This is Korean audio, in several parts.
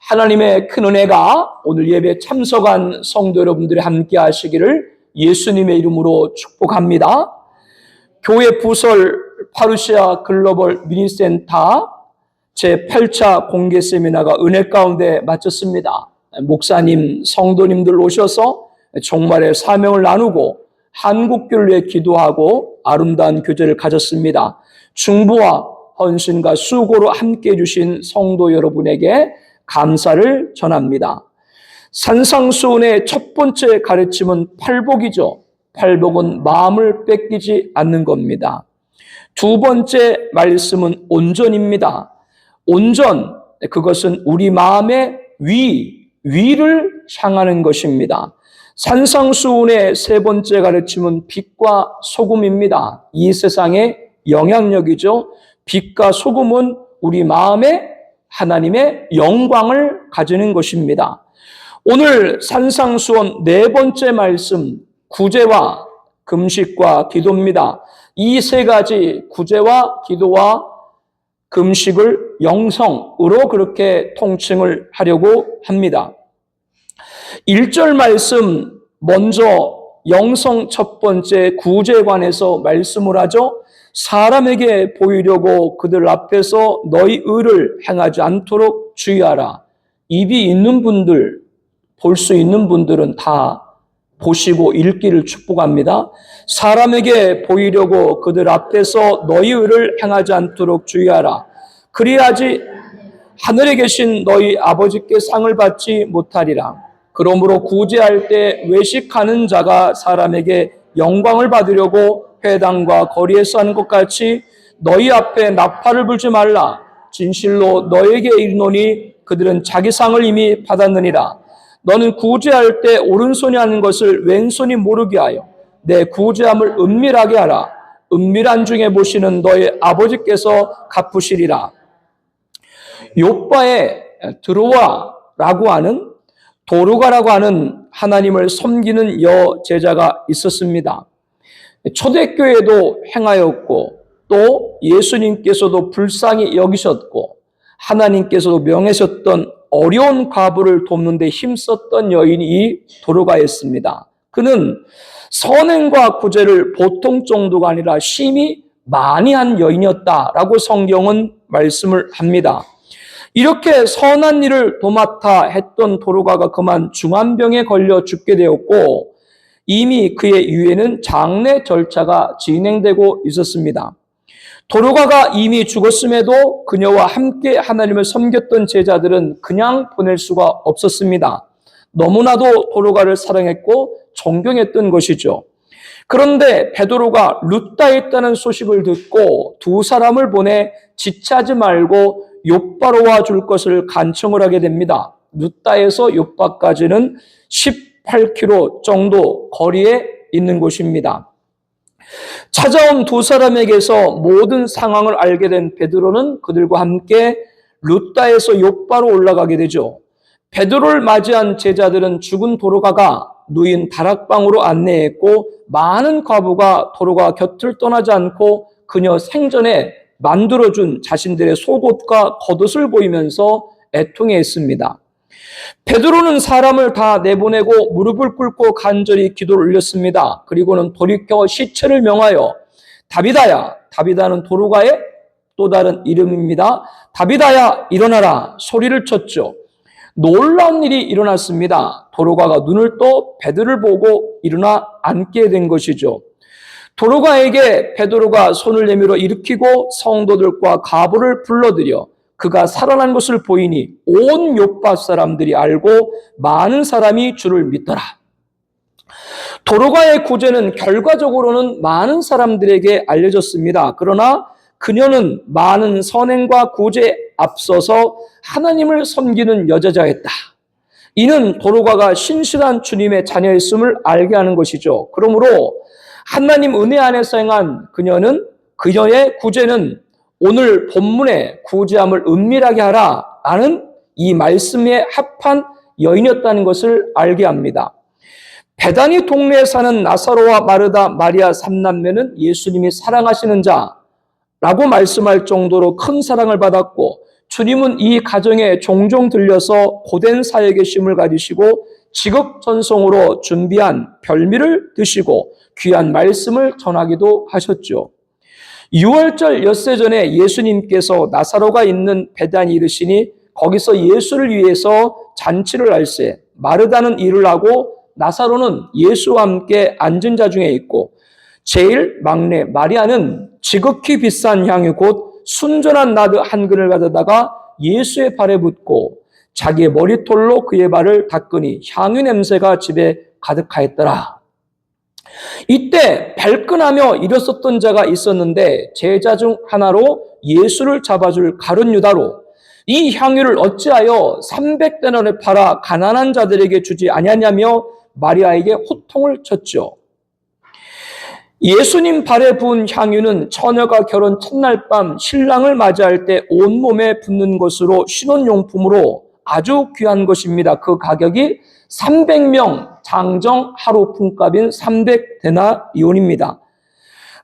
하나님의 큰 은혜가 오늘 예배에 참석한 성도 여러분들이 함께 하시기를 예수님의 이름으로 축복합니다. 교회 부설 파루시아 글로벌 미니센터 제8차 공개 세미나가 은혜 가운데 마쳤습니다. 목사님, 성도님들 오셔서 종말의 사명을 나누고 한국교를 위해 기도하고 아름다운 교제를 가졌습니다. 중보와 헌신과 수고로 함께 해주신 성도 여러분에게 감사를 전합니다. 산상수훈의 첫 번째 가르침은 팔복이죠. 팔복은 마음을 뺏기지 않는 겁니다. 두 번째 말씀은 온전입니다. 온전, 그것은 우리 마음의 위를 향하는 것입니다. 산상수훈의 세 번째 가르침은 빛과 소금입니다. 이 세상의 영향력이죠. 빛과 소금은 우리 마음에 하나님의 영광을 가지는 것입니다. 오늘 산상수훈 네 번째 말씀, 구제와 금식과 기도입니다. 이 세 가지 구제와 기도와 금식을 영성으로 그렇게 통칭을 하려고 합니다. 1절 말씀 먼저 영성 첫 번째 구제에 관해서 말씀을 하죠. 사람에게 보이려고 그들 앞에서 너희 의를 행하지 않도록 주의하라. 입이 있는 분들, 볼 수 있는 분들은 다 보시고 읽기를 축복합니다. 사람에게 보이려고 그들 앞에서 너희 의를 행하지 않도록 주의하라. 그리하지 하늘에 계신 너희 아버지께 상을 받지 못하리라. 그러므로 구제할 때 외식하는 자가 사람에게 영광을 받으려고 회당과 거리에서 하는 것 같이 너희 앞에 나팔을 불지 말라. 진실로 너에게 이르노니 그들은 자기 상을 이미 받았느니라. 너는 구제할 때 오른손이 하는 것을 왼손이 모르게 하여 내 구제함을 은밀하게 하라. 은밀한 중에 보시는 너희 아버지께서 갚으시리라. 욥바에 드로아라고 하는 도르가라고 하는 하나님을 섬기는 여제자가 있었습니다. 초대교회도 행하였고 또 예수님께서도 불쌍히 여기셨고 하나님께서도 명하셨던 어려운 과부를 돕는 데 힘썼던 여인이 이 도르가였습니다. 그는 선행과 구제를 보통 정도가 아니라 심히 많이 한 여인이었다라고 성경은 말씀을 합니다. 이렇게 선한 일을 도맡아 했던 도르가가 그만 중환병에 걸려 죽게 되었고 이미 그의 위에는 장례 절차가 진행되고 있었습니다. 도르가가 이미 죽었음에도 그녀와 함께 하나님을 섬겼던 제자들은 그냥 보낼 수가 없었습니다. 너무나도 도르가를 사랑했고 존경했던 것이죠. 그런데 베드로가 룻다에 있다는 소식을 듣고 두 사람을 보내 지체하지 말고 욥바로 와줄 것을 간청을 하게 됩니다. 룻다에서 욥바까지는 18km 정도 거리에 있는 곳입니다. 찾아온 두 사람에게서 모든 상황을 알게 된 베드로는 그들과 함께 룻다에서 욥바로 올라가게 되죠. 베드로를 맞이한 제자들은 죽은 도르가가 누인 다락방으로 안내했고 많은 과부가 도르가 곁을 떠나지 않고 그녀 생전에 만들어준 자신들의 속옷과 겉옷을 보이면서 애통해했습니다. 베드로는 사람을 다 내보내고 무릎을 꿇고 간절히 기도를 올렸습니다. 그리고는 돌이켜 시체를 명하여 다비다야, 다비다는 도르가의 또 다른 이름입니다. 다비다야 일어나라 소리를 쳤죠. 놀라운 일이 일어났습니다. 도르가가 눈을 떠 베드로를 보고 일어나 앉게 된 것이죠. 도르가에게 베드로가 손을 내밀어 일으키고 성도들과 과부를 불러들여 그가 살아난 것을 보이니 온 욥바 사람들이 알고 많은 사람이 주를 믿더라. 도르가의 구제는 결과적으로는 많은 사람들에게 알려졌습니다. 그러나 그녀는 많은 선행과 구제에 앞서서 하나님을 섬기는 여자자였다. 이는 도르가가 신실한 주님의 자녀였음을 알게 하는 것이죠. 그러므로 하나님 은혜 안에서 행한 그녀의 구제는 오늘 본문의 구제함을 은밀하게 하라 라는 이 말씀에 합한 여인이었다는 것을 알게 합니다. 베다니 동네에 사는 나사로와 마르다, 마리아 삼남매는 예수님이 사랑하시는 자라고 말씀할 정도로 큰 사랑을 받았고 주님은 이 가정에 종종 들려서 고된 사역의 심을 가지시고 지극전성으로 준비한 별미를 드시고 귀한 말씀을 전하기도 하셨죠. 6월절 엿새 전에 예수님께서 나사로가 있는 베단에 이르시니 거기서 예수를 위해서 잔치를 할세 마르다는 일을 하고 나사로는 예수와 함께 앉은 자 중에 있고 제일 막내 마리아는 지극히 비싼 향유 곧 순전한 나드 한 근을 가져다가 예수의 발에 붓고 자기의 머리털로 그의 발을 닦으니 향유 냄새가 집에 가득하였더라. 이때 발끈하며 일었었던 자가 있었는데 제자 중 하나로 예수를 잡아줄 가룟 유다로 이 향유를 어찌하여 300데나리온에 팔아 가난한 자들에게 주지 아니하냐며 마리아에게 호통을 쳤죠. 예수님 발에 부은 향유는 처녀가 결혼 첫날 밤 신랑을 맞이할 때 온몸에 붓는 것으로 신혼용품으로 아주 귀한 것입니다. 그 가격이 300명 장정 하루 품값인 300데나리온입니다.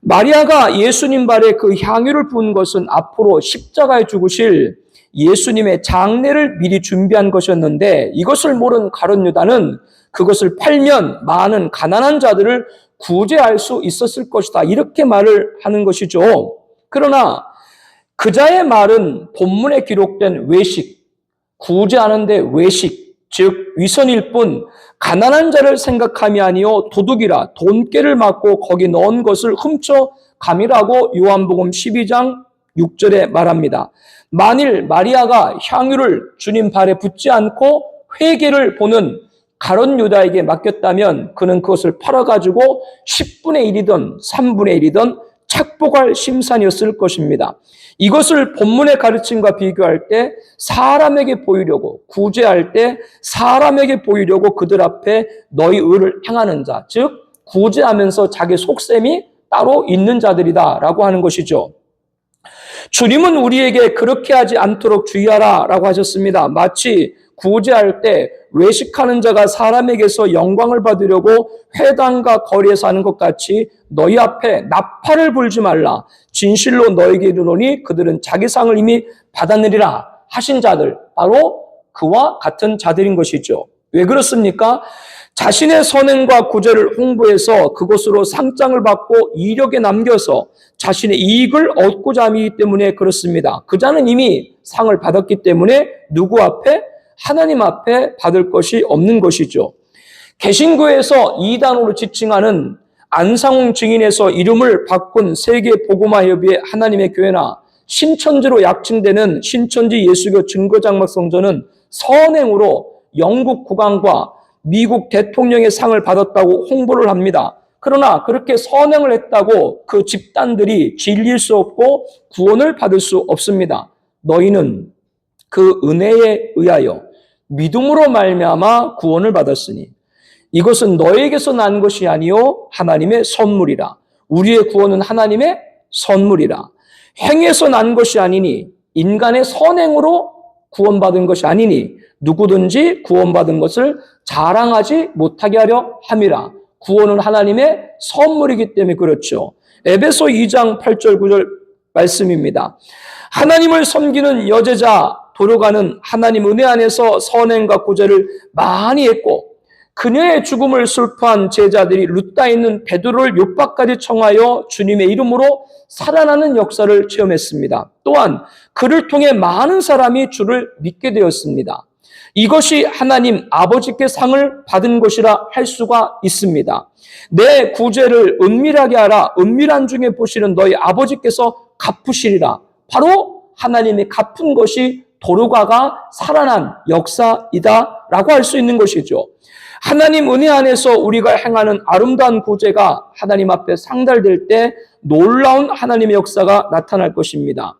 마리아가 예수님 발에 그 향유를 부은 것은 앞으로 십자가에 죽으실 예수님의 장례를 미리 준비한 것이었는데 이것을 모른 가룟 유다는 그것을 팔면 많은 가난한 자들을 구제할 수 있었을 것이다. 이렇게 말을 하는 것이죠. 그러나 그자의 말은 본문에 기록된 외식, 구제하는데 외식, 즉 위선일 뿐 가난한 자를 생각함이 아니요 도둑이라 돈깨를 맞고 거기 넣은 것을 훔쳐 감이라고 요한복음 12장 6절에 말합니다. 만일 마리아가 향유를 주님 발에 붓지 않고 회개를 보는 가룟 유다에게 맡겼다면 그는 그것을 팔아가지고 10분의 1이든 3분의 1이든 착복할 심산이었을 것입니다. 이것을 본문의 가르침과 비교할 때 사람에게 보이려고 구제할 때 사람에게 보이려고 그들 앞에 너희 의를 행하는 자, 즉 구제하면서 자기 속셈이 따로 있는 자들이다 라고 하는 것이죠. 주님은 우리에게 그렇게 하지 않도록 주의하라 라고 하셨습니다. 마치 구제할 때 외식하는 자가 사람에게서 영광을 받으려고 회당과 거리에서 하는 것 같이 너희 앞에 나팔을 불지 말라. 진실로 너에게 이르노니 그들은 자기 상을 이미 받았느니라 하신 자들, 바로 그와 같은 자들인 것이죠. 왜 그렇습니까? 자신의 선행과 구제를 홍보해서 그것으로 상장을 받고 이력에 남겨서 자신의 이익을 얻고자 하기 때문에 그렇습니다. 그 자는 이미 상을 받았기 때문에 누구 앞에? 하나님 앞에 받을 것이 없는 것이죠. 개신교에서 이단으로 지칭하는 안상홍 증인에서 이름을 바꾼 세계복음화협의회 하나님의 교회나 신천지로 약칭되는 신천지 예수교 증거장막성전은 선행으로 영국 국왕과 미국 대통령의 상을 받았다고 홍보를 합니다. 그러나 그렇게 선행을 했다고 그 집단들이 질릴 수 없고 구원을 받을 수 없습니다. 너희는 그 은혜에 의하여 믿음으로 말미암아 구원을 받았으니 이것은 너에게서 난 것이 아니요 하나님의 선물이라. 우리의 구원은 하나님의 선물이라. 행해서 난 것이 아니니 인간의 선행으로 구원받은 것이 아니니 누구든지 구원받은 것을 자랑하지 못하게 하려 함이라. 구원은 하나님의 선물이기 때문에 그렇죠. 에베소 2장 8절 9절 말씀입니다. 하나님을 섬기는 여제자 도로가는 하나님 은혜 안에서 선행과 구제를 많이 했고 그녀의 죽음을 슬퍼한 제자들이 룻다 있는 베드로를 욕박까지 청하여 주님의 이름으로 살아나는 역사를 체험했습니다. 또한 그를 통해 많은 사람이 주를 믿게 되었습니다. 이것이 하나님 아버지께 상을 받은 것이라 할 수가 있습니다. 내 구제를 은밀하게 하라. 은밀한 중에 보시는 너희 아버지께서 갚으시리라. 바로 하나님이 갚은 것이 도르가가 살아난 역사이다 라고 할 수 있는 것이죠. 하나님 은혜 안에서 우리가 행하는 아름다운 구제가 하나님 앞에 상달될 때 놀라운 하나님의 역사가 나타날 것입니다.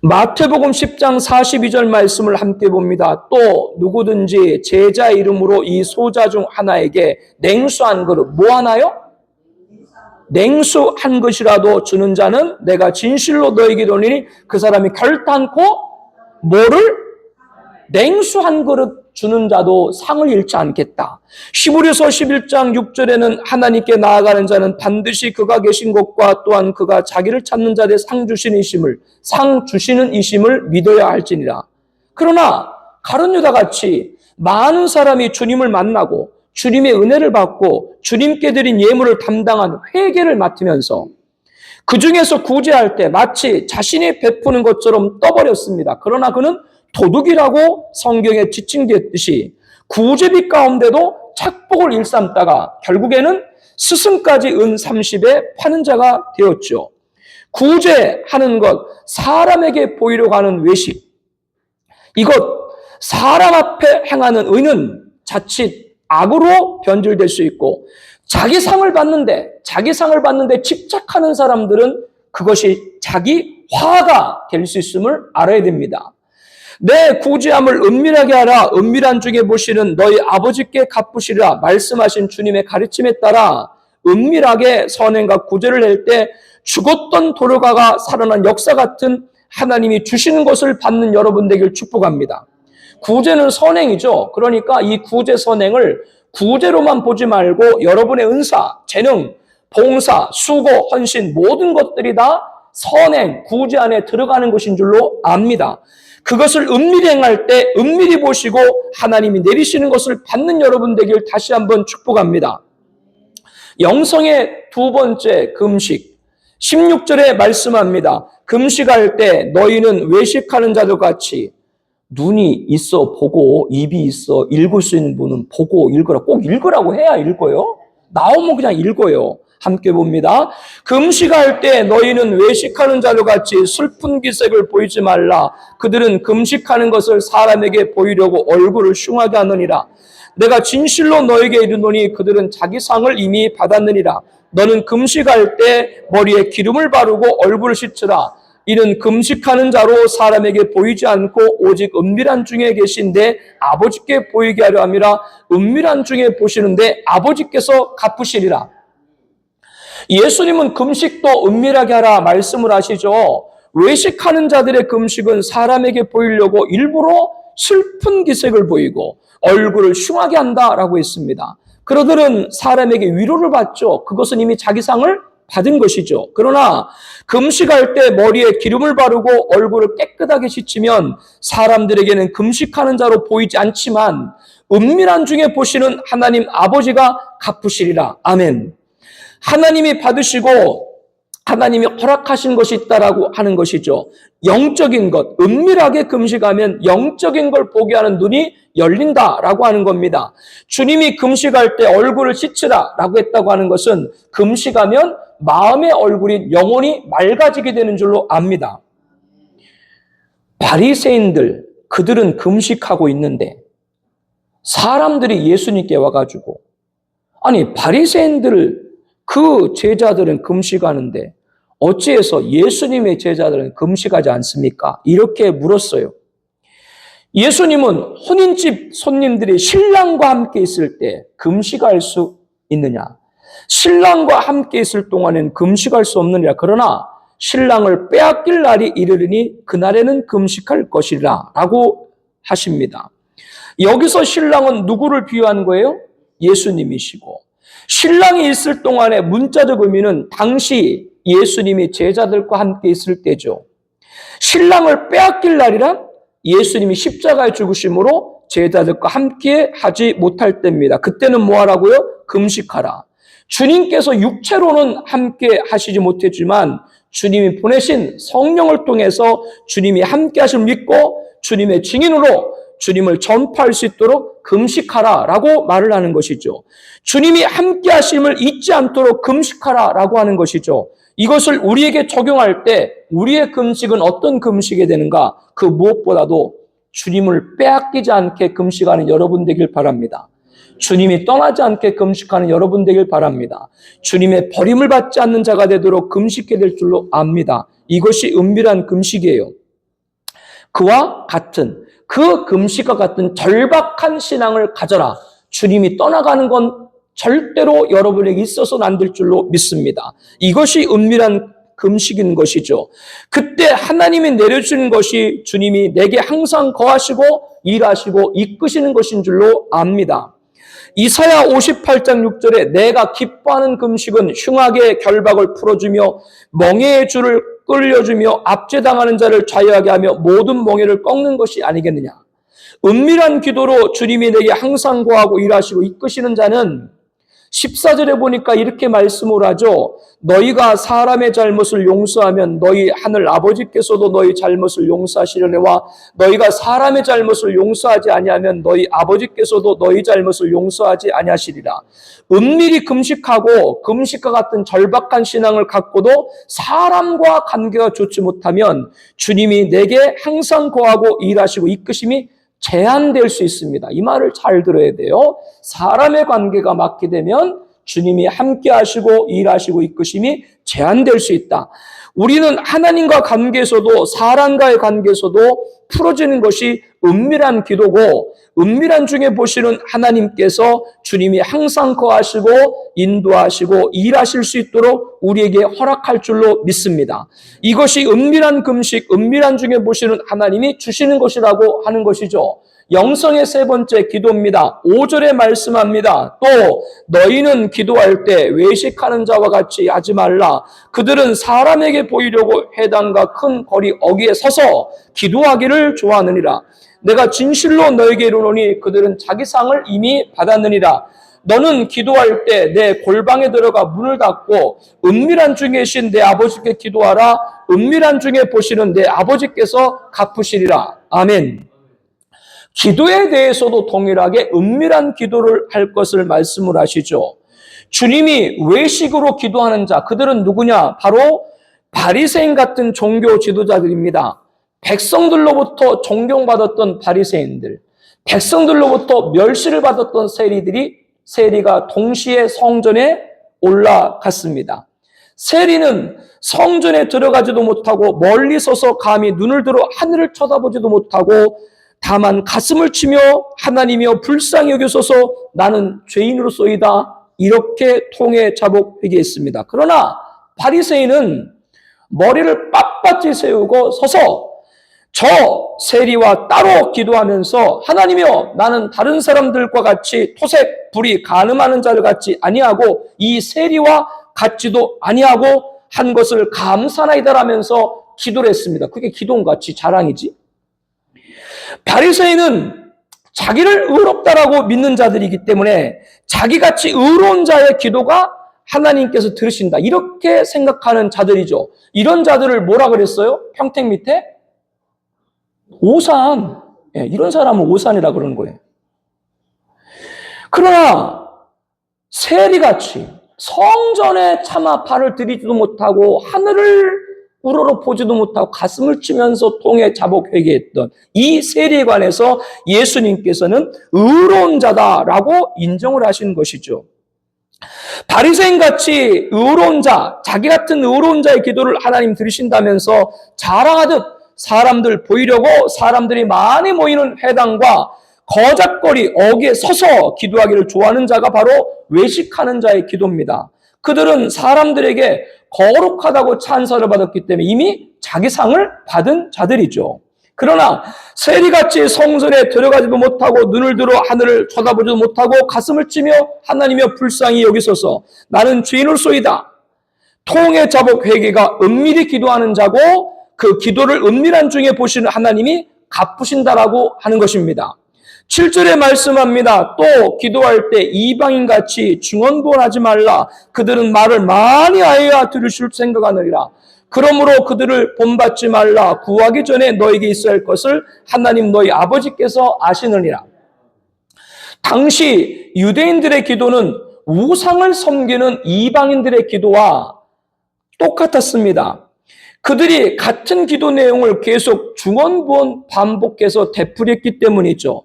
마태복음 10장 42절 말씀을 함께 봅니다. 또 누구든지 제자 이름으로 이 소자 중 하나에게 냉수 한 그릇, 뭐 하나요? 냉수 한 것이라도 주는 자는 내가 진실로 너에게 이르노니 그 사람이 결단코 뭐를? 냉수 한 그릇 주는 자도 상을 잃지 않겠다. 히브리서 11장 6절에는 하나님께 나아가는 자는 반드시 그가 계신 곳과 또한 그가 자기를 찾는 자들의 상 주시는 이심을 믿어야 할지니라. 그러나 가룟 유다 같이 많은 사람이 주님을 만나고 주님의 은혜를 받고 주님께 드린 예물을 담당한 회개를 맡으면서 그 중에서 구제할 때 마치 자신이 베푸는 것처럼 떠버렸습니다. 그러나 그는 도둑이라고 성경에 지칭됐듯이 구제비 가운데도 착복을 일삼다가 결국에는 스승까지 은 30에 파는 자가 되었죠. 구제하는 것, 사람에게 보이려고 하는 외식, 이것 사람 앞에 행하는 의는 자칫 악으로 변질될 수 있고 자기 상을 받는데 집착하는 사람들은 그것이 자기 화가 될 수 있음을 알아야 됩니다. 내 구제함을 은밀하게 하라. 은밀한 중에 보시는 너희 아버지께 갚으시리라 말씀하신 주님의 가르침에 따라 은밀하게 선행과 구제를 할 때 죽었던 도로가가 살아난 역사 같은 하나님이 주시는 것을 받는 여러분 되길 축복합니다. 구제는 선행이죠. 그러니까 이 구제 선행을 구제로만 보지 말고 여러분의 은사, 재능, 봉사, 수고, 헌신 모든 것들이 다 선행, 구제 안에 들어가는 것인 줄로 압니다. 그것을 은밀히 행할 때 은밀히 보시고 하나님이 내리시는 것을 받는 여러분 되길 다시 한번 축복합니다. 영성의 두 번째 금식, 16절에 말씀합니다. 금식할 때 너희는 외식하는 자들 같이 눈이 있어 보고 입이 있어 읽을 수 있는 분은 보고 읽으라. 꼭 읽으라고 해야 읽어요. 나오면 그냥 읽어요. 함께 봅니다. 금식할 때 너희는 외식하는 자들 같이 슬픈 기색을 보이지 말라. 그들은 금식하는 것을 사람에게 보이려고 얼굴을 흉하게 하느니라. 내가 진실로 너에게 이르노니 그들은 자기 상을 이미 받았느니라. 너는 금식할 때 머리에 기름을 바르고 얼굴을 씻으라. 이는 금식하는 자로 사람에게 보이지 않고 오직 은밀한 중에 계신데 아버지께 보이게 하려 함이라. 은밀한 중에 보시는데 아버지께서 갚으시리라. 예수님은 금식도 은밀하게 하라 말씀을 하시죠. 외식하는 자들의 금식은 사람에게 보이려고 일부러 슬픈 기색을 보이고 얼굴을 흉하게 한다라고 했습니다. 그러들은 사람에게 위로를 받죠. 그것은 이미 자기 상을 받은 것이죠. 그러나 금식할 때 머리에 기름을 바르고 얼굴을 깨끗하게 씻으면 사람들에게는 금식하는 자로 보이지 않지만 은밀한 중에 보시는 하나님 아버지가 갚으시리라. 아멘. 하나님이 받으시고 하나님이 허락하신 것이 있다라고 하는 것이죠. 영적인 것, 은밀하게 금식하면 영적인 걸 보게 하는 눈이 열린다라고 하는 겁니다. 주님이 금식할 때 얼굴을 씻으라라고 했다고 하는 것은 금식하면 마음의 얼굴이 영원히 맑아지게 되는 줄로 압니다. 바리새인들, 그들은 금식하고 있는데 사람들이 예수님께 와가지고 아니 바리새인들 그 제자들은 금식하는데 어찌해서 예수님의 제자들은 금식하지 않습니까? 이렇게 물었어요. 예수님은 혼인집 손님들이 신랑과 함께 있을 때 금식할 수 있느냐? 신랑과 함께 있을 동안에는 금식할 수 없느니라. 그러나 신랑을 빼앗길 날이 이르리니 그날에는 금식할 것이라 라고 하십니다. 여기서 신랑은 누구를 비유한 거예요? 예수님이시고 신랑이 있을 동안의 문자적 의미는 당시 예수님이 제자들과 함께 있을 때죠. 신랑을 빼앗길 날이란 예수님이 십자가에 죽으심으로 제자들과 함께 하지 못할 때입니다. 그때는 뭐 하라고요? 금식하라. 주님께서 육체로는 함께 하시지 못했지만 주님이 보내신 성령을 통해서 주님이 함께 하심을 믿고 주님의 증인으로 주님을 전파할 수 있도록 금식하라라고 말을 하는 것이죠. 주님이 함께 하심을 잊지 않도록 금식하라라고 하는 것이죠. 이것을 우리에게 적용할 때 우리의 금식은 어떤 금식이 되는가? 그 무엇보다도 주님을 빼앗기지 않게 금식하는 여러분 되길 바랍니다. 주님이 떠나지 않게 금식하는 여러분 되길 바랍니다. 주님의 버림을 받지 않는 자가 되도록 금식해야 될 줄로 압니다. 이것이 은밀한 금식이에요. 그와 같은 그 금식과 같은 절박한 신앙을 가져라. 주님이 떠나가는 건 절대로 여러분에게 있어서는 안 될 줄로 믿습니다. 이것이 은밀한 금식인 것이죠. 그때 하나님이 내려주는 것이 주님이 내게 항상 거하시고 일하시고 이끄시는 것인 줄로 압니다. 이사야 58장 6절에 내가 기뻐하는 금식은 흉악의 결박을 풀어주며 멍에의 줄을 끌려주며 압제당하는 자를 자유하게 하며 모든 멍에를 꺾는 것이 아니겠느냐. 은밀한 기도로 주님이 내게 항상 거하고 일하시고 이끄시는 자는 14절에 보니까 이렇게 말씀을 하죠. 너희가 사람의 잘못을 용서하면 너희 하늘 아버지께서도 너희 잘못을 용서하시려니와 너희가 사람의 잘못을 용서하지 아니하면 너희 아버지께서도 너희 잘못을 용서하지 아니하시리라. 은밀히 금식하고 금식과 같은 절박한 신앙을 갖고도 사람과 관계가 좋지 못하면 주님이 내게 항상 거하고 일하시고 이끄심이 제한될 수 있습니다. 이 말을 잘 들어야 돼요. 사람의 관계가 맞게 되면 주님이 함께 하시고 일하시고 이끄심이 제한될 수 있다. 우리는 하나님과 관계에서도 사람과의 관계에서도 풀어지는 것이 은밀한 기도고 은밀한 중에 보시는 하나님께서 주님이 항상 거하시고 인도하시고 일하실 수 있도록 우리에게 허락할 줄로 믿습니다. 이것이 은밀한 금식, 은밀한 중에 보시는 하나님이 주시는 것이라고 하는 것이죠. 영성의 세 번째 기도입니다. 5절에 말씀합니다. 또 너희는 기도할 때 외식하는 자와 같이 하지 말라. 그들은 사람에게 보이려고 회당과 큰 거리 어귀에 서서 기도하기를 좋아하느니라. 내가 진실로 너에게 이르노니 그들은 자기 상을 이미 받았느니라. 너는 기도할 때 내 골방에 들어가 문을 닫고 은밀한 중에 계신 내 아버지께 기도하라. 은밀한 중에 보시는 내 아버지께서 갚으시리라. 아멘. 기도에 대해서도 동일하게 은밀한 기도를 할 것을 말씀을 하시죠. 주님이 외식으로 기도하는 자, 그들은 누구냐? 바로 바리새인 같은 종교 지도자들입니다. 백성들로부터 존경받았던 바리새인들, 백성들로부터 멸시를 받았던 세리가 동시에 성전에 올라갔습니다. 세리는 성전에 들어가지도 못하고 멀리 서서 감히 눈을 들어 하늘을 쳐다보지도 못하고 다만 가슴을 치며 하나님이여 불쌍히 여기소서 나는 죄인으로소이다 이렇게 통해 자복 회개했습니다. 그러나 바리새인은 머리를 빳빳이 세우고 서서 저 세리와 따로 기도하면서 하나님이여 나는 다른 사람들과 같이 토색, 불의, 간음하는 자를 같지 아니하고 이 세리와 같지도 아니하고 한 것을 감사나이다라면서 기도를 했습니다. 그게 기도인같이 자랑이지. 바리새인은 자기를 의롭다라고 믿는 자들이기 때문에 자기같이 의로운 자의 기도가 하나님께서 들으신다 이렇게 생각하는 자들이죠. 이런 자들을 뭐라 그랬어요? 평택 밑에? 오산. 이런 사람은 오산이라 그러는 거예요. 그러나 세리같이 성전에 차마 발을 들이지도 못하고 하늘을 우러러 보지도 못하고 가슴을 치면서 통해 자복 회개했던 이 세리에 관해서 예수님께서는 의로운 자다라고 인정을 하신 것이죠. 바리새인같이 의로운 자, 자기 같은 의로운 자의 기도를 하나님 들으신다면서 자랑하듯 사람들 보이려고 사람들이 많이 모이는 회당과 거작거리 어귀에 서서 기도하기를 좋아하는 자가 바로 외식하는 자의 기도입니다. 그들은 사람들에게 거룩하다고 찬사를 받았기 때문에 이미 자기 상을 받은 자들이죠. 그러나 세리같이 성전에 들어가지도 못하고 눈을 들어 하늘을 쳐다보지도 못하고 가슴을 치며 하나님이여 불쌍히 여기소서 나는 죄인으로소이다. 통해 자복 회개가 은밀히 기도하는 자고 그 기도를 은밀한 중에 보시는 하나님이 갚으신다라고 하는 것입니다. 7절에 말씀합니다. 또 기도할 때 이방인같이 중언부언하지 말라. 그들은 말을 많이 하여야 들으실 생각하느니라. 그러므로 그들을 본받지 말라. 구하기 전에 너에게 있어야 할 것을 하나님 너희 아버지께서 아시느니라. 당시 유대인들의 기도는 우상을 섬기는 이방인들의 기도와 똑같았습니다. 그들이 같은 기도 내용을 계속 중언부언 반복해서 되풀이했기 때문이죠.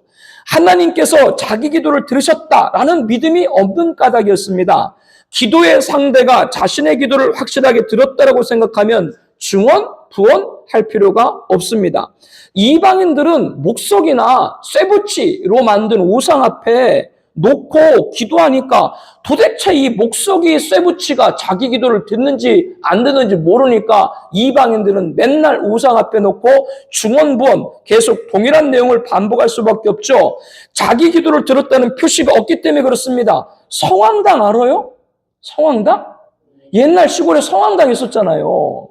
하나님께서 자기 기도를 들으셨다라는 믿음이 없는 까닭이었습니다. 기도의 상대가 자신의 기도를 확실하게 들었다라고 생각하면 중언부언할 필요가 없습니다. 이방인들은 목석이나 쇠붙이로 만든 우상 앞에 놓고 기도하니까 도대체 이 목석이 쇠붙이가 자기 기도를 듣는지 안 듣는지 모르니까 이방인들은 맨날 우상 앞에 놓고 중언부언 계속 동일한 내용을 반복할 수밖에 없죠. 자기 기도를 들었다는 표시가 없기 때문에 그렇습니다. 성황당 알아요? 성황당? 옛날 시골에 성황당 있었잖아요.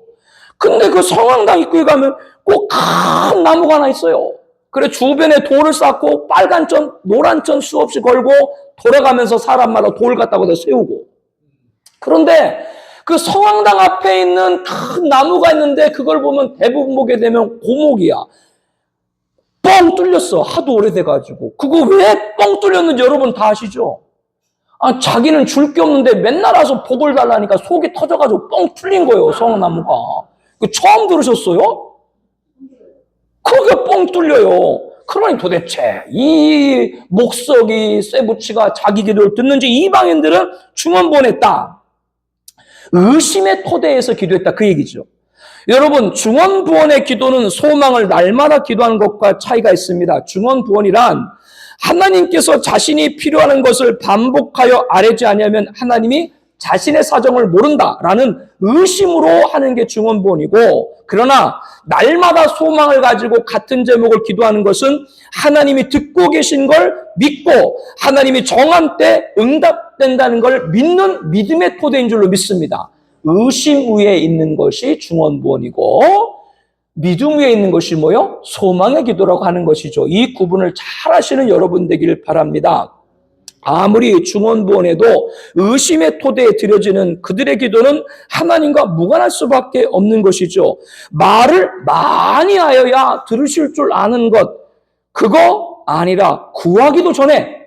근데 그 성황당 입구에 가면 꼭 큰 나무가 하나 있어요. 그래 주변에 돌을 쌓고 빨간 천, 노란 천 수없이 걸고 돌아가면서 사람마다 돌 갖다가 세우고. 그런데 그 성황당 앞에 있는 큰 나무가 있는데 그걸 보면 대부분 보게 되면 고목이야. 뻥 뚫렸어. 하도 오래돼가지고. 그거 왜 뻥 뚫렸는지 여러분 다 아시죠? 아, 자기는 줄 게 없는데 맨날 와서 복을 달라니까 속이 터져가지고 뻥 뚫린 거예요, 성나무가. 그 처음 들으셨어요? 그게 뻥 뚫려요. 그러니 도대체 이 목석이 쇠붙이가 자기 기도를 듣는지 이방인들은 중언부언했다. 의심의 토대에서 기도했다. 그 얘기죠. 여러분, 중언부언의 기도는 소망을 날마다 기도하는 것과 차이가 있습니다. 중언부언이란 하나님께서 자신이 필요하는 것을 반복하여 아뢰지 아니하면 하나님이 자신의 사정을 모른다라는 의심으로 하는 게 중언부언이고, 그러나 날마다 소망을 가지고 같은 제목을 기도하는 것은 하나님이 듣고 계신 걸 믿고 하나님이 정한 때 응답된다는 걸 믿는 믿음의 토대인 줄로 믿습니다. 의심 위에 있는 것이 중언부언이고 믿음 위에 있는 것이 뭐요? 소망의 기도라고 하는 것이죠. 이 구분을 잘 하시는 여러분 되길 바랍니다. 아무리 중언부언해도 의심의 토대에 들여지는 그들의 기도는 하나님과 무관할 수밖에 없는 것이죠. 말을 많이 하여야 들으실 줄 아는 것, 그거 아니라 구하기도 전에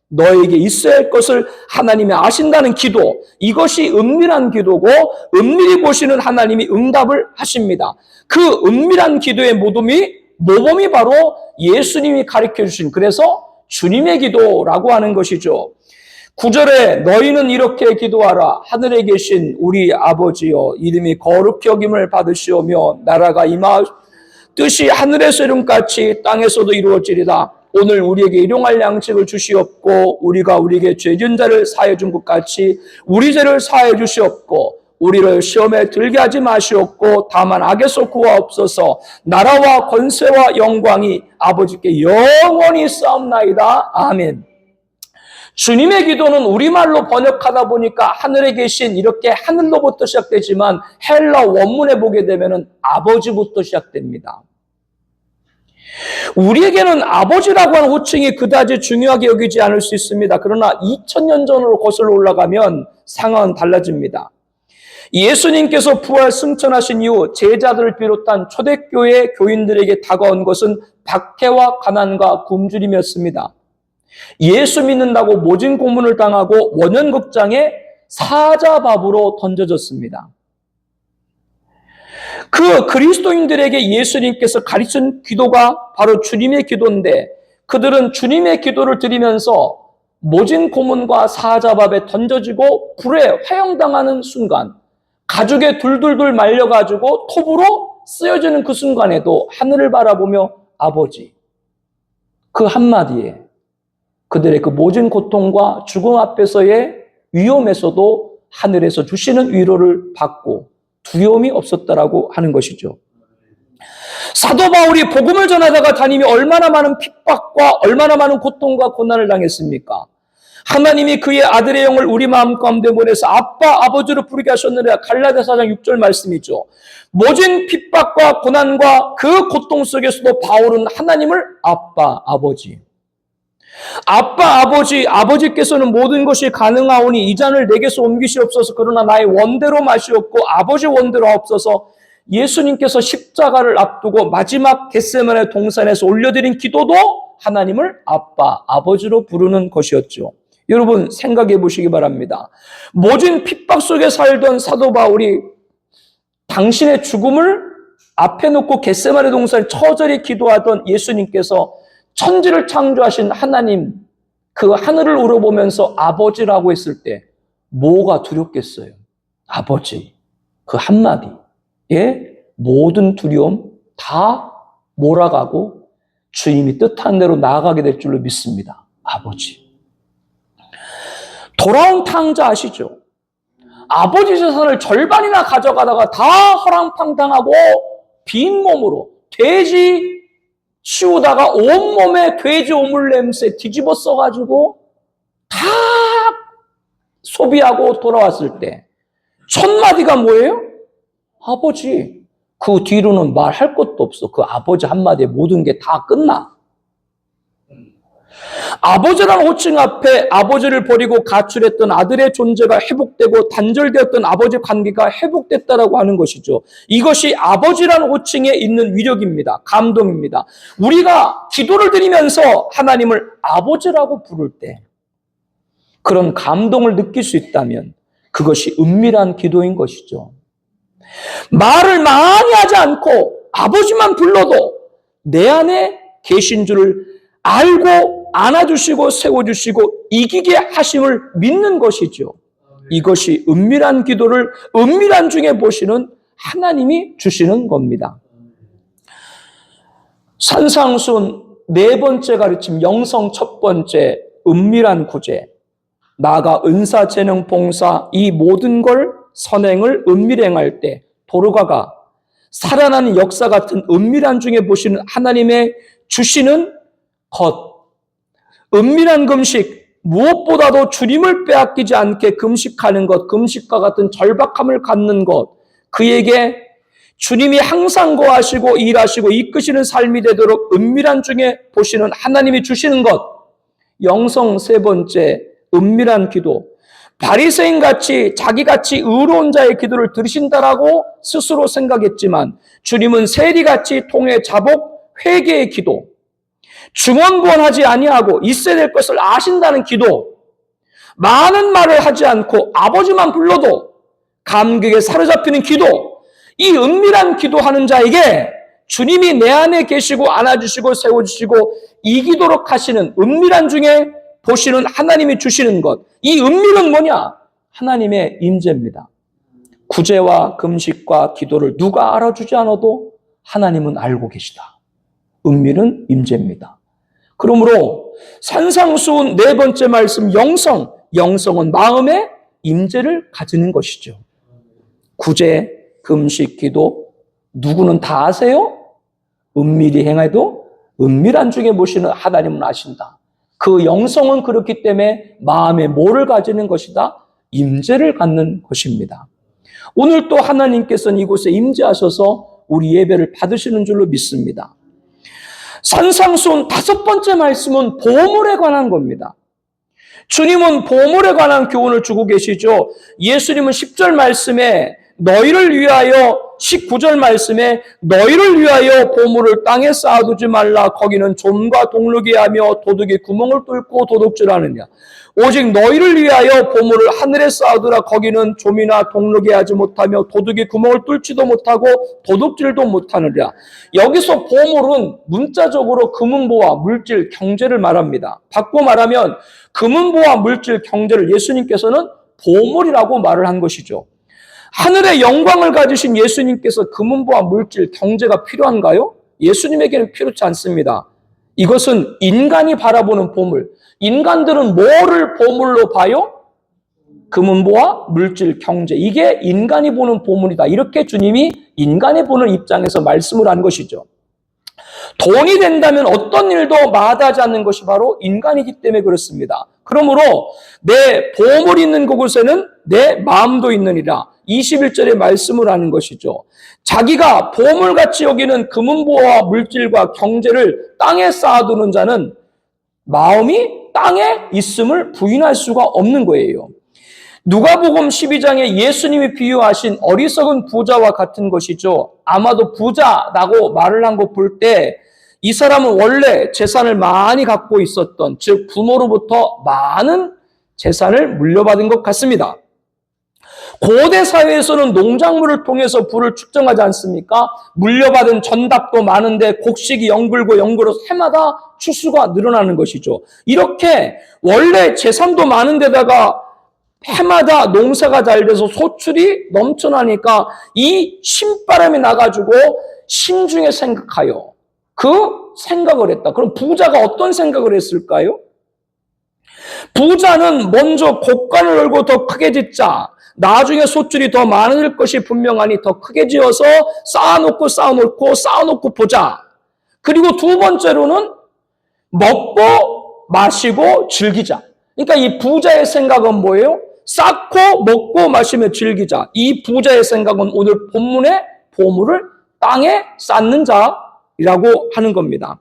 너에게 있어야 할 것을 하나님이 아신다는 기도, 이것이 은밀한 기도고 은밀히 보시는 하나님이 응답을 하십니다. 그 은밀한 기도의 모범이 바로 예수님이 가르쳐 주신, 그래서 주님의 기도라고 하는 것이죠. 9절에 너희는 이렇게 기도하라. 하늘에 계신 우리 아버지여, 이름이 거룩히 여김을 받으시오며 나라가 임하 뜻이 하늘에서 이룬같이 땅에서도 이루어지리다. 오늘 우리에게 일용할 양식을 주시옵고 우리가 우리에게 죄진 자를 사하여 준 것 같이 우리 죄를 사하여 주시옵고 우리를 시험에 들게 하지 마시옵고 다만 악에서 구하옵소서. 나라와 권세와 영광이 아버지께 영원히 싸움나이다. 아멘. 주님의 기도는 우리말로 번역하다 보니까 하늘에 계신 이렇게 하늘로부터 시작되지만 헬라 원문에 보게 되면 아버지부터 시작됩니다. 우리에게는 아버지라고 하는 호칭이 그다지 중요하게 여기지 않을 수 있습니다. 그러나 2000년 전으로 거슬러 올라가면 상황은 달라집니다. 예수님께서 부활 승천하신 이후 제자들을 비롯한 초대교회 교인들에게 다가온 것은 박해와 가난과 굶주림이었습니다. 예수 믿는다고 모진 고문을 당하고 원형극장에 사자밥으로 던져졌습니다. 그 그리스도인들에게 예수님께서 가르친 기도가 바로 주님의 기도인데 그들은 주님의 기도를 드리면서 모진 고문과 사자밥에 던져지고 불에 화형당하는 순간, 가죽에 둘둘둘 말려가지고 톱으로 쓰여지는 그 순간에도 하늘을 바라보며 아버지, 그 한마디에 그들의 그 모진 고통과 죽음 앞에서의 위험에서도 하늘에서 주시는 위로를 받고 두려움이 없었다라고 하는 것이죠. 사도 바울이 복음을 전하다가 다니며 얼마나 많은 핍박과 얼마나 많은 고통과 고난을 당했습니까? 하나님이 그의 아들의 영을 우리 마음 가운데 보내서 아빠, 아버지로 부르게 하셨느라 갈라디아 4장 6절 말씀이죠. 모진 핍박과 고난과 그 고통 속에서도 바울은 하나님을 아빠, 아버지. 아빠, 아버지께서는 모든 것이 가능하오니 이 잔을 내게서 옮기시옵소서. 그러나 나의 원대로 마시옵고 아버지 원대로 하옵소서. 예수님께서 십자가를 앞두고 마지막 겟세마네 동산에서 올려드린 기도도 하나님을 아빠, 아버지로 부르는 것이었죠. 여러분 생각해 보시기 바랍니다. 모진 핍박 속에 살던 사도 바울이 당신의 죽음을 앞에 놓고 겟세마네 동산에 처절히 기도하던 예수님께서 천지를 창조하신 하나님, 그 하늘을 우러보면서 아버지라고 했을 때 뭐가 두렵겠어요? 아버지, 그 한마디에 모든 두려움 다 몰아가고 주님이 뜻한 대로 나아가게 될 줄로 믿습니다. 아버지. 돌아온 탕자 아시죠? 아버지 재산을 절반이나 가져가다가 다 허랑방탕하고 빈 몸으로 돼지 치우다가 온몸에 돼지 오물 냄새 뒤집어 써가지고 다 소비하고 돌아왔을 때 첫 마디가 뭐예요? 아버지. 그 뒤로는 말할 것도 없어. 그 아버지 한마디에 모든 게 다 끝나. 아버지라는 호칭 앞에 아버지를 버리고 가출했던 아들의 존재가 회복되고 단절되었던 아버지 관계가 회복됐다라고 하는 것이죠. 이것이 아버지라는 호칭에 있는 위력입니다. 감동입니다. 우리가 기도를 드리면서 하나님을 아버지라고 부를 때 그런 감동을 느낄 수 있다면 그것이 은밀한 기도인 것이죠. 말을 많이 하지 않고 아버지만 불러도 내 안에 계신 줄을 알고 안아주시고 세워주시고 이기게 하심을 믿는 것이죠. 이것이 은밀한 기도를 은밀한 중에 보시는 하나님이 주시는 겁니다. 산상순 네 번째 가르침 영성 첫 번째 은밀한 구제 나아가 은사, 재능, 봉사 이 모든 걸 선행을 은밀행할 때 도르가가 살아나는 역사 같은 은밀한 중에 보시는 하나님의 주시는 것 은밀한 금식 무엇보다도 주님을 빼앗기지 않게 금식하는 것 금식과 같은 절박함을 갖는 것 그에게 주님이 항상 거하시고 일하시고 이끄시는 삶이 되도록 은밀한 중에 보시는 하나님이 주시는 것 영성 세 번째 은밀한 기도 바리새인같이 자기같이 의로운 자의 기도를 들으신다라고 스스로 생각했지만 주님은 세리같이 통해 자복 회개의 기도 중언부언하지 아니하고 있어야 될 것을 아신다는 기도 많은 말을 하지 않고 아버지만 불러도 감격에 사로잡히는 기도 이 은밀한 기도하는 자에게 주님이 내 안에 계시고 안아주시고 세워주시고 이기도록 하시는 은밀한 중에 보시는 하나님이 주시는 것. 이 은밀은 뭐냐? 하나님의 임재입니다. 구제와 금식과 기도를 누가 알아주지 않아도 하나님은 알고 계시다. 은밀은 임재입니다. 그러므로 산상수훈 네 번째 말씀 영성. 영성은 마음의 임재를 가지는 것이죠. 구제, 금식, 기도 누구는 다 아세요? 은밀히 행해도 은밀한 중에 보시는 하나님은 아신다. 그 영성은 그렇기 때문에 마음에 뭐를 가지는 것이다? 임재를 갖는 것입니다. 오늘 또 하나님께서는 이곳에 임재하셔서 우리 예배를 받으시는 줄로 믿습니다. 산상수훈 다섯 번째 말씀은 보물에 관한 겁니다. 주님은 보물에 관한 교훈을 주고 계시죠. 예수님은 10절 말씀에 너희를 위하여 19절 말씀에 너희를 위하여 보물을 땅에 쌓아두지 말라. 거기는 좀과 동룩이 하며 도둑이 구멍을 뚫고 도둑질하느냐. 오직 너희를 위하여 보물을 하늘에 쌓아두라. 거기는 좀이나 동룩이 하지 못하며 도둑이 구멍을 뚫지도 못하고 도둑질도 못하느냐. 여기서 보물은 문자적으로 금은보화, 물질, 경제를 말합니다. 바꿔 말하면 금은보화, 물질, 경제를 예수님께서는 보물이라고 말을 한 것이죠. 하늘의 영광을 가지신 예수님께서 금은보화, 물질, 경제가 필요한가요? 예수님에게는 필요치 않습니다. 이것은 인간이 바라보는 보물. 인간들은 뭐를 보물로 봐요? 금은보화, 물질, 경제. 이게 인간이 보는 보물이다. 이렇게 주님이 인간이 보는 입장에서 말씀을 한 것이죠. 돈이 된다면 어떤 일도 마다하지 않는 것이 바로 인간이기 때문에 그렇습니다. 그러므로 내 보물이 있는 그곳에는 내 마음도 있느니라. 21절에 말씀을 하는 것이죠. 자기가 보물같이 여기는 금은보화와 물질과 경제를 땅에 쌓아두는 자는 마음이 땅에 있음을 부인할 수가 없는 거예요. 누가복음 12장에 예수님이 비유하신 어리석은 부자와 같은 것이죠. 아마도 부자라고 말을 한 거 볼 때 이 사람은 원래 재산을 많이 갖고 있었던, 즉 부모로부터 많은 재산을 물려받은 것 같습니다. 고대 사회에서는 농작물을 통해서 부를 측정하지 않습니까? 물려받은 전답도 많은데 곡식이 연글고 연글어서 해마다 추수가 늘어나는 것이죠. 이렇게 원래 재산도 많은데다가 해마다 농사가 잘 돼서 소출이 넘쳐나니까 이 신바람이 나가지고 심중에 생각하여 그 생각을 했다. 그럼 부자가 어떤 생각을 했을까요? 부자는 먼저 곳간을 열고 더 크게 짓자. 나중에 솥줄이 더 많을 것이 분명하니 더 크게 지어서 쌓아놓고 보자. 그리고 두 번째로는 먹고 마시고 즐기자. 그러니까 이 부자의 생각은 뭐예요? 쌓고 먹고 마시며 즐기자. 이 부자의 생각은 오늘 본문의 보물을 땅에 쌓는 자라고 하는 겁니다.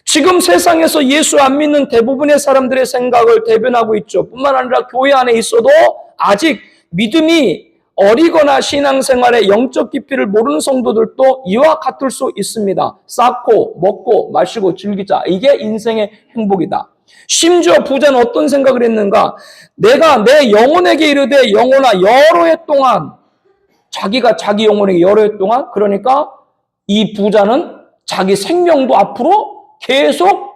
지금 세상에서 예수 안 믿는 대부분의 사람들의 생각을 대변하고 있죠. 뿐만 아니라 교회 안에 있어도 아직 믿음이 어리거나 신앙생활의 영적 깊이를 모르는 성도들도 이와 같을 수 있습니다. 쌓고 먹고 마시고 즐기자. 이게 인생의 행복이다. 심지어 부자는 어떤 생각을 했는가? 내가 내 영혼에게 이르되 영혼아 여러 해 동안, 자기가 자기 영혼에게 여러 해 동안, 그러니까 이 부자는 자기 생명도 앞으로 계속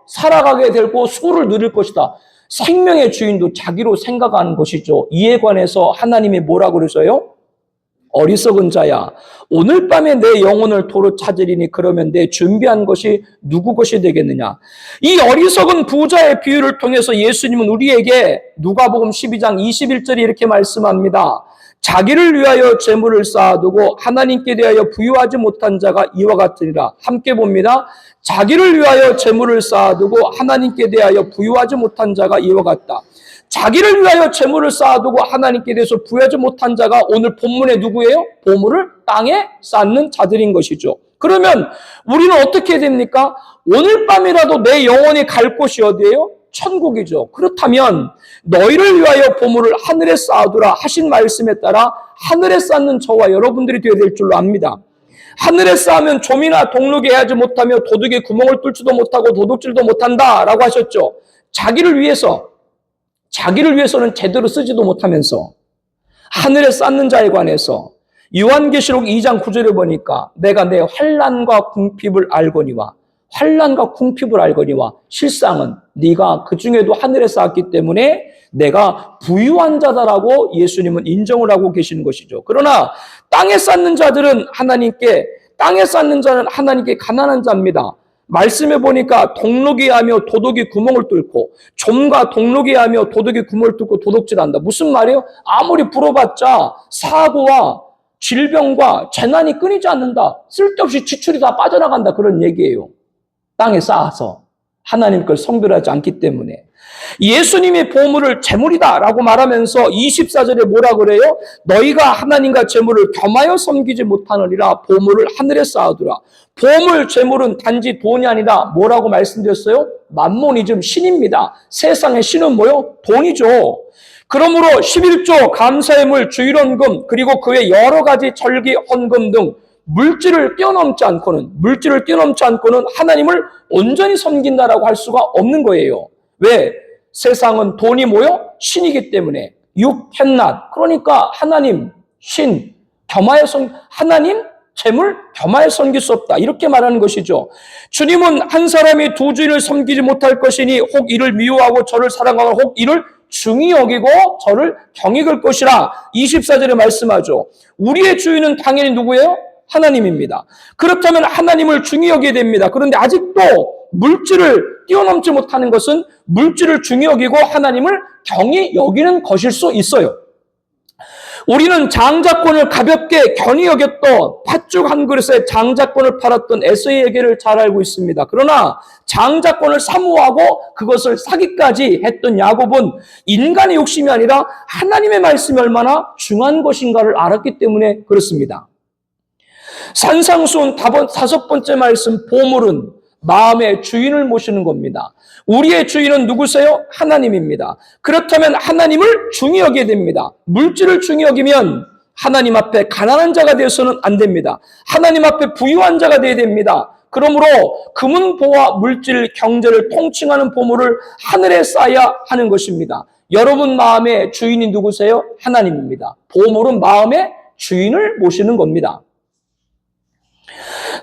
살아가게 되고 수를 누릴 것이다. 생명의 주인도 자기로 생각하는 것이죠. 이에 관해서 하나님이 뭐라고 그러셔요? 어리석은 자야, 오늘 밤에 내 영혼을 도로 찾으리니 그러면 내 준비한 것이 누구 것이 되겠느냐. 이 어리석은 부자의 비유를 통해서 예수님은 우리에게 누가복음 12장 21절에 이렇게 말씀합니다. 자기를 위하여 재물을 쌓아두고 하나님께 대하여 부유하지 못한 자가 이와 같으리라. 함께 봅니다. 자기를 위하여 재물을 쌓아두고 하나님께 대하여 부유하지 못한 자가 이와 같다. 자기를 위하여 재물을 쌓아두고 하나님께 대해서 부유하지 못한 자가 오늘 본문의 누구예요? 보물을 땅에 쌓는 자들인 것이죠. 그러면 우리는 어떻게 됩니까? 오늘 밤이라도 내 영혼이 갈 곳이 어디예요? 천국이죠. 그렇다면 너희를 위하여 보물을 하늘에 쌓아두라 하신 말씀에 따라 하늘에 쌓는 저와 여러분들이 되어야 될 줄로 압니다. 하늘에 쌓으면 좀이나 동룩이 하지 못하며 도둑에 구멍을 뚫지도 못하고 도둑질도 못한다라고 하셨죠. 자기를 위해서는 제대로 쓰지도 못하면서 하늘에 쌓는 자에 관해서 요한계시록 2장 9절에 보니까 내가 내 환난과 궁핍을 알거니와 실상은 네가 그 중에도 하늘에 쌓았기 때문에 내가 부유한 자다라고 예수님은 인정을 하고 계시는 것이죠. 그러나 땅에 쌓는 자는 하나님께 가난한 자입니다. 말씀해 보니까 동록이 하며 도둑이 구멍을 뚫고, 좀과 동록이 하며 도둑이 구멍을 뚫고 도둑질한다. 무슨 말이에요? 아무리 불어봤자 사고와 질병과 재난이 끊이지 않는다. 쓸데없이 지출이 다 빠져나간다. 그런 얘기예요. 땅에 쌓아서 하나님 걸 성별하지 않기 때문에. 예수님의 보물을 재물이다라고 말하면서 24절에 뭐라 그래요? 너희가 하나님과 재물을 겸하여 섬기지 못하느니라. 보물을 하늘에 쌓아두라. 보물, 재물은 단지 돈이 아니라 뭐라고 말씀드렸어요? 만모니즘, 신입니다. 세상의 신은 뭐요? 돈이죠. 그러므로 11조, 감사의물, 주일헌금, 그리고 그 외 여러 가지 절기, 헌금 등 물질을 뛰어넘지 않고는 하나님을 온전히 섬긴다라고 할 수가 없는 거예요. 왜? 세상은 돈이 뭐요? 신이기 때문에. 육햇낫, 그러니까 하나님, 신, 하나님, 재물, 겸하여 섬길 수 없다. 이렇게 말하는 것이죠. 주님은 한 사람이 두 주인을 섬기지 못할 것이니 혹 이를 미워하고 저를 사랑하고 혹 이를 중히 여기고 저를 경히 걸 것이라. 24절에 말씀하죠. 우리의 주인은 당연히 누구예요? 하나님입니다. 그렇다면 하나님을 중히 여기게 됩니다. 그런데 아직도 물질을 뛰어넘지 못하는 것은 물질을 중히 여기고 하나님을 경히 여기는 것일 수 있어요. 우리는 장자권을 가볍게 견히 여겼던 팥죽 한 그릇에 장자권을 팔았던 에서의 얘기를 잘 알고 있습니다. 그러나 장자권을 사모하고 그것을 사기까지 했던 야곱은 인간의 욕심이 아니라 하나님의 말씀이 얼마나 중요한 것인가를 알았기 때문에 그렇습니다. 산상수훈 5번째 말씀, 보물은 마음의 주인을 모시는 겁니다. 우리의 주인은 누구세요? 하나님입니다. 그렇다면 하나님을 중히 여기게 됩니다. 물질을 중히 여기면 하나님 앞에 가난한 자가 되어서는 안 됩니다. 하나님 앞에 부유한 자가 되어야 됩니다. 그러므로 금은 보화, 물질, 경제를 통칭하는 보물을 하늘에 쌓아야 하는 것입니다. 여러분 마음의 주인이 누구세요? 하나님입니다. 보물은 마음의 주인을 모시는 겁니다.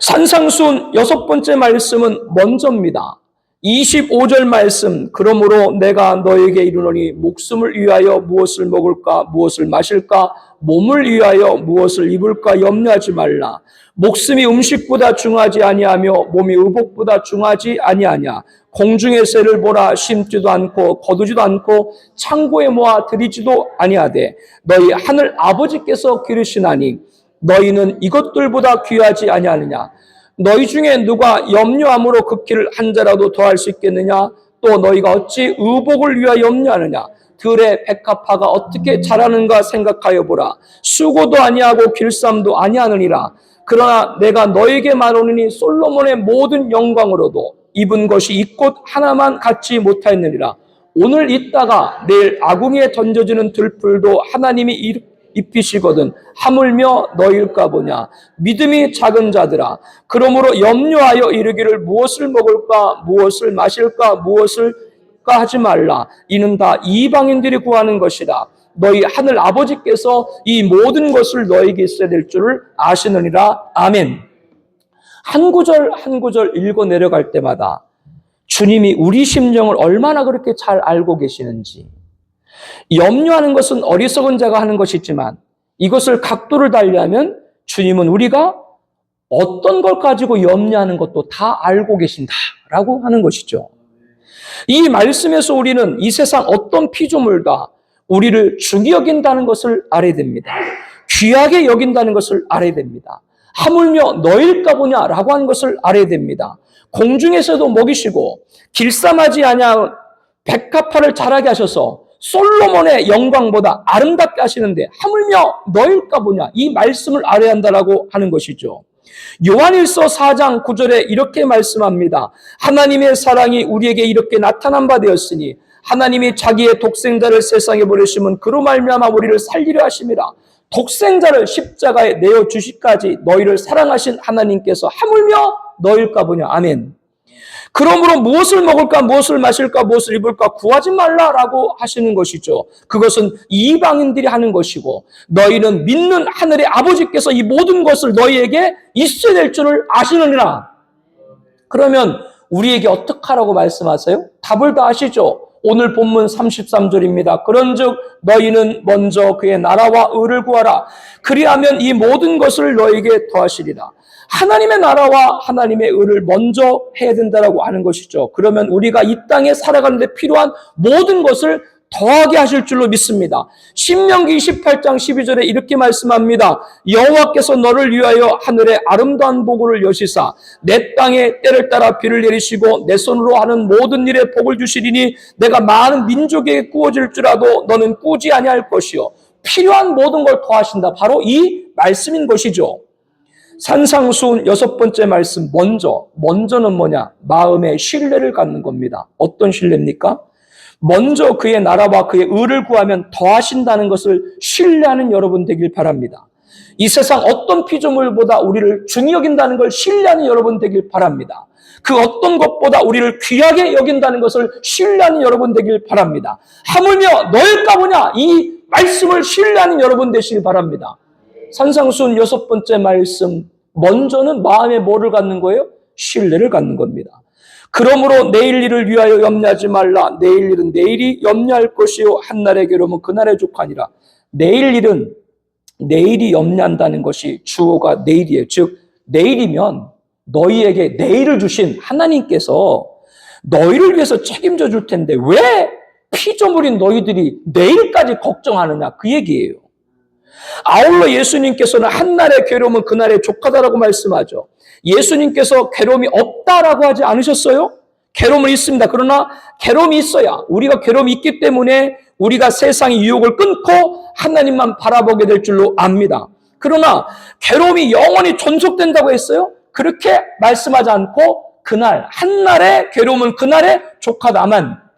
산상수훈 6번째 말씀은 먼저입니다. 25절 말씀, 그러므로 내가 너에게 이르노니 목숨을 위하여 무엇을 먹을까 무엇을 마실까 몸을 위하여 무엇을 입을까 염려하지 말라. 목숨이 음식보다 중하지 아니하며 몸이 의복보다 중하지 아니하냐. 공중의 새를 보라. 심지도 않고 거두지도 않고 창고에 모아 들이지도 아니하되 너희 하늘 아버지께서 기르시나니 너희는 이것들보다 귀하지 아니하느냐. 너희 중에 누가 염려함으로 그 길을 한 자라도 더할 수 있겠느냐. 또 너희가 어찌 의복을 위하여 염려하느냐. 들의 백합화가 어떻게 자라는가 생각하여 보라. 수고도 아니하고 길쌈도 아니하느니라. 그러나 내가 너에게 말하노니 솔로몬의 모든 영광으로도 입은 것이 이 꽃 하나만 갖지 못하였느니라. 오늘 있다가 내일 아궁이에 던져지는 들풀도 하나님이 입히시거든 하물며 너희일까 보냐. 믿음이 작은 자들아, 그러므로 염려하여 이르기를 무엇을 먹을까 무엇을 마실까 무엇을까 하지 말라. 이는 다 이방인들이 구하는 것이다. 너희 하늘 아버지께서 이 모든 것을 너에게 있어야 될 줄을 아시느니라. 아멘. 한 구절 한 구절 읽어 내려갈 때마다 주님이 우리 심정을 얼마나 그렇게 잘 알고 계시는지. 염려하는 것은 어리석은 자가 하는 것이지만 이것을 각도를 달리하면 주님은 우리가 어떤 걸 가지고 염려하는 것도 다 알고 계신다라고 하는 것이죠. 이 말씀에서 우리는 이 세상 어떤 피조물과 우리를 중히 여긴다는 것을 알아야 됩니다. 귀하게 여긴다는 것을 알아야 됩니다. 하물며 너일까 보냐라고 하는 것을 알아야 됩니다. 공중에서도 먹이시고 길쌈하지 아니한 백합화를 자라게 하셔서 솔로몬의 영광보다 아름답게 하시는데 하물며 너일까 보냐, 이 말씀을 알아야 한다라고 하는 것이죠. 요한일서 4장 9절에 이렇게 말씀합니다. 하나님의 사랑이 우리에게 이렇게 나타난 바 되었으니 하나님이 자기의 독생자를 세상에 보내시면 그로 말미암아 우리를 살리려 하심이라. 독생자를 십자가에 내어주시기까지 너희를 사랑하신 하나님께서 하물며 너일까 보냐. 아멘. 그러므로 무엇을 먹을까 무엇을 마실까 무엇을 입을까 구하지 말라라고 하시는 것이죠. 그것은 이방인들이 하는 것이고 너희는 믿는 하늘의 아버지께서 이 모든 것을 너희에게 있어야 될 줄을 아시느니라. 그러면 우리에게 어떻게 하라고 말씀하세요? 답을 다 아시죠? 오늘 본문 33절입니다. 그런즉 너희는 먼저 그의 나라와 의를 구하라. 그리하면 이 모든 것을 너희에게 더하시리라. 하나님의 나라와 하나님의 의를 먼저 해야 된다라고 하는 것이죠. 그러면 우리가 이 땅에 살아가는 데 필요한 모든 것을 더하게 하실 줄로 믿습니다. 신명기 28장 12절에 이렇게 말씀합니다. 여호와께서 너를 위하여 하늘에 아름다운 보고를 여시사 내 땅에 때를 따라 비를 내리시고 내 손으로 하는 모든 일에 복을 주시리니 내가 많은 민족에게 꾸어질 줄라도 너는 꾸지 아니할 것이요. 필요한 모든 걸 더하신다. 바로 이 말씀인 것이죠. 산상수훈 6번째 말씀, 먼저는 뭐냐? 마음의 신뢰를 갖는 겁니다. 어떤 신뢰입니까? 먼저 그의 나라와 그의 의를 구하면 더하신다는 것을 신뢰하는 여러분 되길 바랍니다. 이 세상 어떤 피조물보다 우리를 중히 여긴다는 걸 신뢰하는 여러분 되길 바랍니다. 그 어떤 것보다 우리를 귀하게 여긴다는 것을 신뢰하는 여러분 되길 바랍니다. 하물며 너일까 보냐? 이 말씀을 신뢰하는 여러분 되시길 바랍니다. 산상수훈 6번째 말씀, 먼저는 마음에 뭐를 갖는 거예요? 신뢰를 갖는 겁니다. 그러므로 내일 일을 위하여 염려하지 말라. 내일 일은 내일이 염려할 것이요 한날의 괴로움은 그날의 족하니라. 내일 일은 내일이 염려한다는 것이 주어가 내일이에요. 즉 내일이면 너희에게 내일을 주신 하나님께서 너희를 위해서 책임져 줄 텐데 왜 피조물인 너희들이 내일까지 걱정하느냐, 그 얘기예요. 아울러 예수님께서는 한날의 괴로움은 그날의 족하다라고 말씀하죠. 예수님께서 괴로움이 없다라고 하지 않으셨어요? 괴로움은 있습니다. 그러나 괴로움이 있어야, 우리가 괴로움이 있기 때문에 우리가 세상의 유혹을 끊고 하나님만 바라보게 될 줄로 압니다. 그러나 괴로움이 영원히 존속된다고 했어요? 그렇게 말씀하지 않고 그날, 한날의 괴로움은 그날의 족하다만,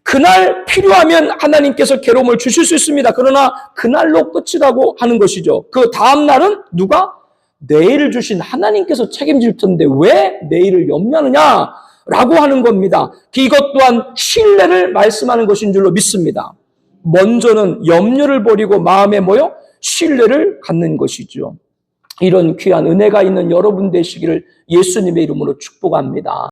그날 필요하면 하나님께서 괴로움을 주실 수 있습니다. 그러나 그날로 끝이라고 하는 것이죠. 그 다음 날은 누가? 내일을 주신 하나님께서 책임질 텐데 왜 내일을 염려하느냐라고 하는 겁니다. 이것 또한 신뢰를 말씀하는 것인 줄로 믿습니다. 먼저는 염려를 버리고 마음에 모여 신뢰를 갖는 것이죠. 이런 귀한 은혜가 있는 여러분 되시기를 예수님의 이름으로 축복합니다.